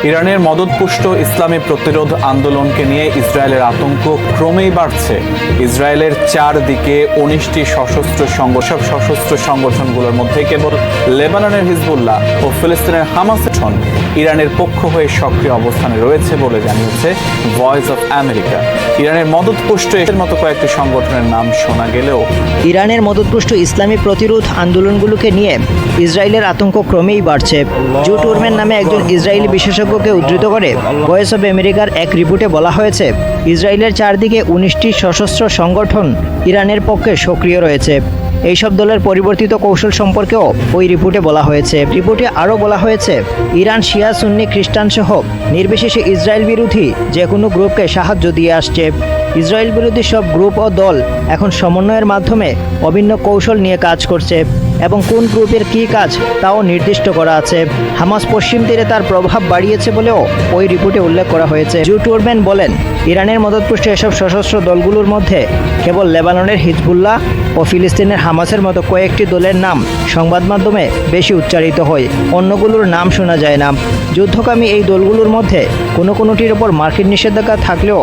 ইরানের মদতপুষ্ট ইসলামী প্রতিরোধ আন্দোলনকে নিয়ে ইসরায়েলের আতঙ্ক ক্রমেই বাড়ছে। ইসরায়েলের চারদিকে 19টি সশস্ত্র সংগঠনগুলোর মধ্যে কেবল লেবাননের হিজবুল্লাহ ও ফিলিস্তিনের হামাস ইরানের পক্ষ হয়ে সক্রিয় অবস্থানে রয়েছে বলে জানিয়েছে ভয়েস অফ আমেরিকা। ইরানের মদতপুষ্ট এর মতো কয়েকটি সংগঠনের নাম শোনা গেলেও ইরানের মদতপুষ্ট ইসলামী প্রতিরোধ আন্দোলনগুলোকে নিয়ে ইসরায়েলের আতঙ্ক ক্রমেই বাড়ছে। জো টুরম্যান নামে একজন ইসরায়েলি বিশেষজ্ঞকে উদ্ধৃত করে ভয়েস অফ আমেরিকার এক রিপোর্টে বলা হয়েছে, ইসরায়েলের চারদিকে 19টি সশস্ত্র সংগঠন ইরানের পক্ষে সক্রিয় রয়েছে। এইসব দলের পরিবর্তিত কৌশল সম্পর্কেও ওই রিপোর্টে বলা হয়েছে। রিপোর্টে আরও বলা হয়েছে, ইরান শিয়া সুন্নি খ্রিস্টান সহ নির্বিশেষে ইসরায়েল বিরোধী যে কোনো গ্রুপকে সাহায্য দিয়ে আসছে। ইসরায়েল বিরোধী সব গ্রুপ ও দল এখন সমন্বয়ের মাধ্যমে অভিন্ন কৌশল নিয়ে কাজ করছে এবং কোন গ্রুপের কী কাজ তাও নির্দিষ্ট করা আছে। হামাস পশ্চিম তীরে তার প্রভাব বাড়িয়েছে বলেও ওই রিপোর্টে উল্লেখ করা হয়েছে। জো টুরম্যান বলেন, ইরানের মদতপুষ্ট এসব সশস্ত্র দলগুলোর মধ্যে কেবল লেবাননের হিজবুল্লাহ ও ফিলিস্তিনের হামাসের মতো কয়েকটি দলের নাম সংবাদ মাধ্যমে বেশি উচ্চারিত হয়, অন্যগুলোর নাম শোনা যায় না। যুদ্ধকামী এই দলগুলোর মধ্যে কোনোটির ওপর মার্কিন নিষেধাজ্ঞা থাকলেও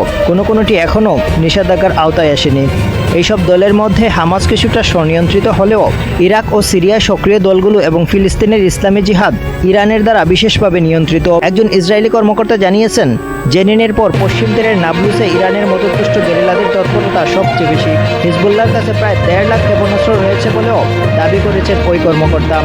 কোনোটি এখনও নিষেধাজ্ঞার আওতায় আসেনি। এইসব দলের মধ্যে হামাস কিছুটা স্বনিয়ন্ত্রিত হলেও ইরাক ও সিরিয়ায় সক্রিয় দলগুলো এবং ফিলিস্তিনের ইসলামী জিহাদ ইরানের দ্বারা বিশেষভাবে নিয়ন্ত্রিত। একজন ইসরায়েলি কর্মকর্তা জানিয়েছেন, জেনিনের পর পশ্চিম তীরের নাবলুসে ইরানের মদতপুষ্ট গেরিলাদের তৎপরতা সবচেয়ে বেশি। হিজবুল্লাহর কাছে প্রায় 1.5 লাখ ক্ষেপণাস্ত্র রয়েছে বলেও দাবি করেছেন ওই কর্মকর্তা।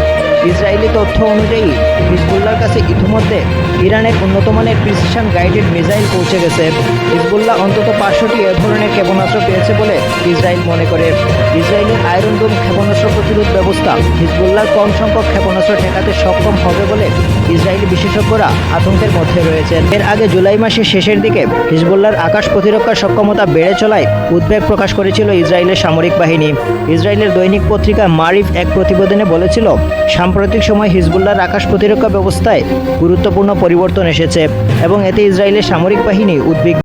ইসরায়েলি তথ্য অনুযায়ী হিজবুল্লাহর কাছে ইতিমধ্যে ইরানের উন্নত মানের প্রিসিশন গাইডেড মিসাইল পৌঁছে গেছে। হিজবুল্লাহ অন্তত 500টি এ ধরনের ক্ষেপণাস্ত্র পেয়েছে বলে ইসরায়েল মনে করে। ইসরায়েলের আয়রন ডোম ক্ষেপণাস্ত্র প্রতিরোধ ব্যবস্থা হিজবুল্লাহর কম সংখ্যক ক্ষেপণাস্ত্র ঠেকাতে সক্ষম হবে বলে ইসরায়েলি বিশেষজ্ঞরা আতঙ্কের মধ্যে রয়েছেন। এর আগে জুলাই মাসের শেষের দিকে হিজবুল্লাহর আকাশ প্রতিরক্ষার সক্ষমতা বেড়ে চলায় উদ্বেগ প্রকাশ করেছিল ইসরায়েলের সামরিক বাহিনী। ইসরায়েলের দৈনিক পত্রিকা মারিফ এক প্রতিবেদনে বলেছিল, সাম্প্রতিক সময় হিজবুল্লাহর আকাশ প্রতিরক্ষা ব্যবস্থায় গুরুত্বপূর্ণ পরিবর্তন এসেছে এবং এতে ইসরায়েলের সামরিক বাহিনী উদ্বিগ্ন।